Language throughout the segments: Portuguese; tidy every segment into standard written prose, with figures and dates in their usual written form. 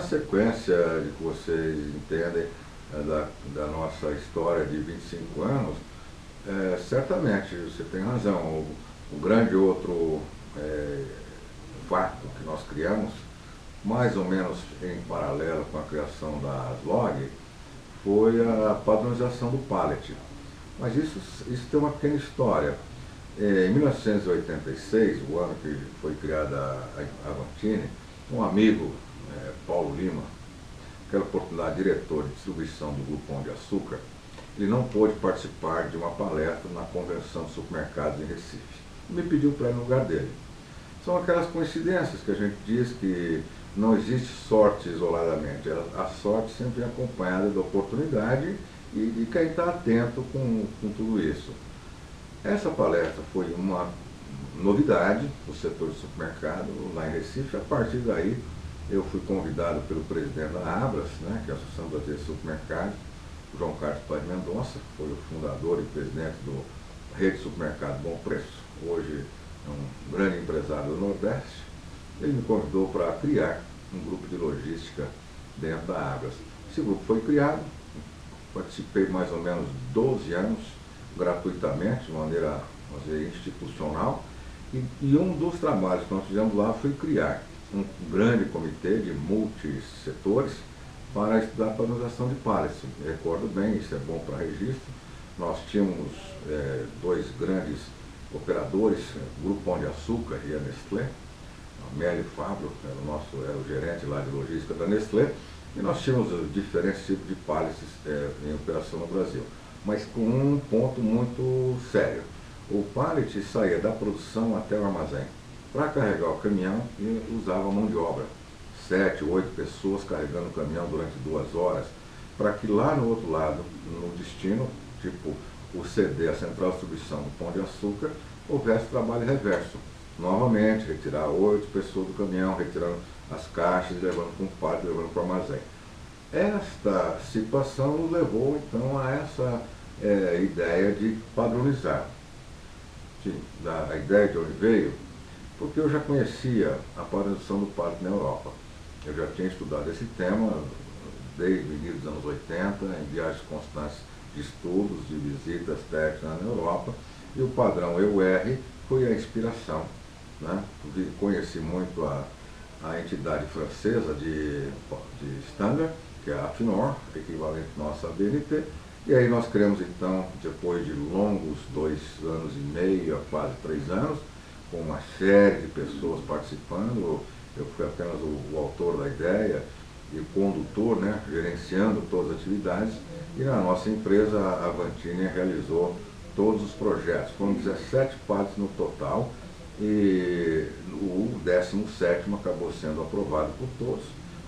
sequência de que vocês entendem da nossa história de 25 anos, certamente você tem razão. O grande outro fato que nós criamos, mais ou menos em paralelo com a criação da Aslog, foi a padronização do pallet. Mas isso tem uma pequena história. Em 1986, o ano que foi criada a Avantini, um amigo, Paulo Lima, aquela oportunidade, diretor de distribuição do Grupo Pão de Açúcar, ele não pôde participar de uma palestra na convenção de supermercados em Recife. Me pediu para ir no lugar dele. São aquelas coincidências que a gente diz que não existe sorte isoladamente. A sorte sempre é acompanhada da oportunidade e de quem está atento com tudo isso. Essa palestra foi uma novidade do setor de supermercado lá em Recife. A partir daí, eu fui convidado pelo presidente da Abras, né, que é a Associação Brasileira de Supermercados, o João Carlos Paz Mendonça, que foi o fundador e presidente do Rede Supermercado Bom Preço, hoje é um grande empresário do Nordeste. Ele me convidou para criar um grupo de logística dentro da Abras. Esse grupo foi criado, participei mais ou menos 12 anos, gratuitamente, de maneira, vamos dizer, institucional, e um dos trabalhos que nós fizemos lá foi criar um grande comitê de multissetores para estudar a padronização de pallets. Me recordo bem, isso é bom para registro. Nós tínhamos dois grandes operadores, o Grupo Pão de Açúcar e a Nestlé. Mélio Fábio era o gerente lá de logística da Nestlé, e nós tínhamos diferentes tipos de pallets em operação no Brasil, mas com um ponto muito sério. O pallet saía da produção até o armazém. Para carregar o caminhão, usava mão de obra, 7, 8 pessoas carregando o caminhão durante 2 horas, para que lá no outro lado, no destino, tipo o CD, a central de distribuição do Pão de Açúcar, houvesse trabalho reverso. Novamente, retirar 8 pessoas do caminhão, retirando as caixas, levando para um pallet, levando para o armazém. Esta situação nos levou, então, a essa ideia de padronizar. A ideia de onde veio, porque eu já conhecia a padronização do pallet na Europa. Eu já tinha estudado esse tema desde o início dos anos 80, em viagens constantes de estudos, de visitas técnicas na Europa, e o padrão EUR foi a inspiração. Né? Conheci muito a entidade francesa de standard, que é a AFNOR, equivalente nossa à BNT, e aí nós criamos então, depois de longos 2 anos e meio, a quase 3 anos, com uma série de pessoas participando. Eu fui apenas o autor da ideia e o condutor, né, gerenciando todas as atividades, e na nossa empresa, a Avantini, realizou todos os projetos. Foram 17 pallets no total, e o 17º acabou sendo aprovado por todos,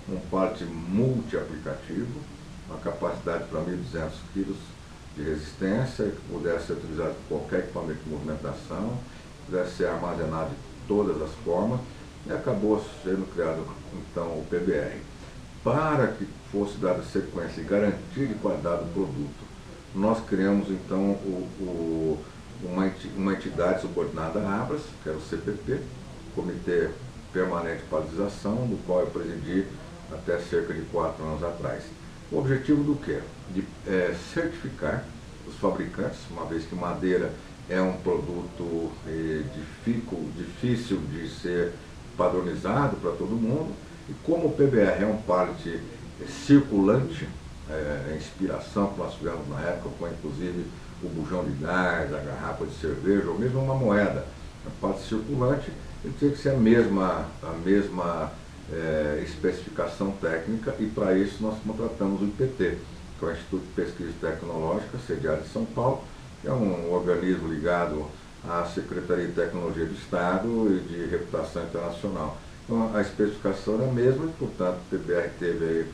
um pallet multi-aplicativo, uma capacidade para 1.200 kg de resistência, que pudesse ser utilizado por qualquer equipamento de movimentação, pudesse ser armazenado de todas as formas, e acabou sendo criado então o PBR. Para que fosse dada sequência e garantia de qualidade do produto, nós criamos então uma entidade subordinada à Abras, que era o CPP, Comitê Permanente de Padronização, do qual eu presidi até cerca de 4 anos atrás. O objetivo do quê? De certificar os fabricantes, uma vez que madeira é um produto difícil de ser padronizado para todo mundo, e como o PBR é um pallet circulante, a inspiração que nós tivemos na época, com inclusive o bujão de gás, a garrafa de cerveja, ou mesmo uma moeda, um pallet circulante, ele tinha que ser a mesma especificação técnica, e para isso nós contratamos o IPT, que é o Instituto de Pesquisa Tecnológica, sediado em São Paulo, que é um organismo ligado à Secretaria de Tecnologia do Estado e de Reputação Internacional. Então a especificação era a mesma, e portanto o PBR teve aí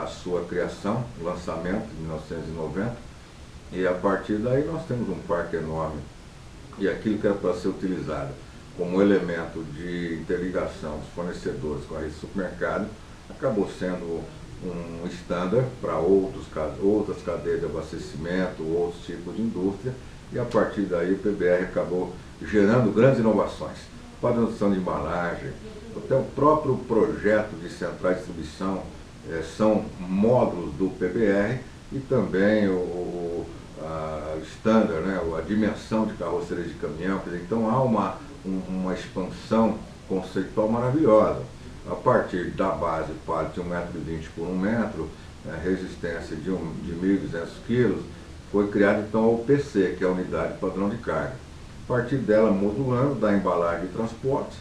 a sua criação, o lançamento em 1990, e a partir daí nós temos um parque enorme, e aquilo que era para ser utilizado como elemento de interligação dos fornecedores com a rede de supermercado acabou sendo um estándar para outras cadeias de abastecimento, outros tipos de indústria, e a partir daí o PBR acabou gerando grandes inovações. padronização de embalagem, até o próprio projeto de centrais de distribuição são módulos do PBR e também a standard, né, a dimensão de carroceria de caminhão. Quer dizer, então há uma expansão conceitual maravilhosa. A partir da base pallet de 1,20 m por 1 metro, resistência de 1.200 kg, foi criado então a UPC, que é a Unidade Padrão de Carga. A partir dela, modulando da embalagem de transportes,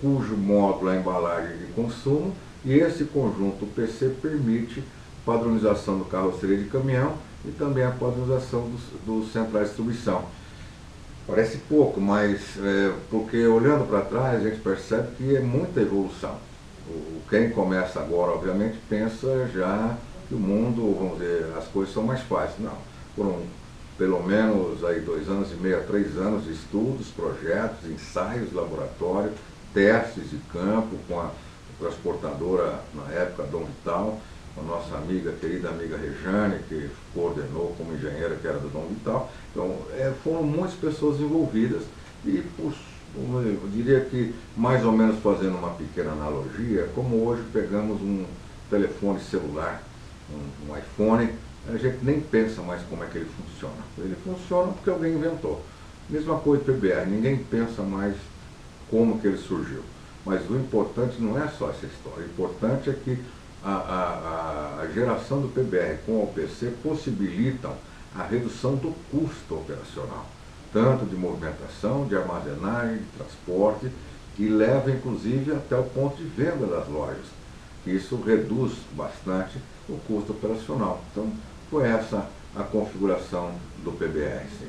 cujo módulo é a embalagem de consumo, e esse conjunto UPC permite padronização do carroceria de caminhão e também a padronização dos centrais de distribuição. Parece pouco, mas porque olhando para trás a gente percebe que é muita evolução. Quem começa agora, obviamente, pensa já que o mundo, vamos dizer, as coisas são mais fáceis. Não, foram pelo menos aí 2 anos e meio a 3 anos de estudos, projetos, ensaios, laboratório, testes de campo com a transportadora, na época, Dom Vital, a nossa amiga, querida amiga Rejane, que coordenou como engenheira, que era do Dom Vital. Então, foram muitas pessoas envolvidas e, eu diria que, mais ou menos fazendo uma pequena analogia, como hoje pegamos um telefone celular, um iPhone, a gente nem pensa mais como é que ele funciona. Ele funciona porque alguém inventou. Mesma coisa do PBR, ninguém pensa mais como que ele surgiu. Mas o importante não é só essa história, o importante é que a geração do PBR com a UPC possibilitam a redução do custo operacional, tanto de movimentação, de armazenagem, de transporte, e leva inclusive até o ponto de venda das lojas. Isso reduz bastante o custo operacional. Então, foi essa a configuração do PBR, sim.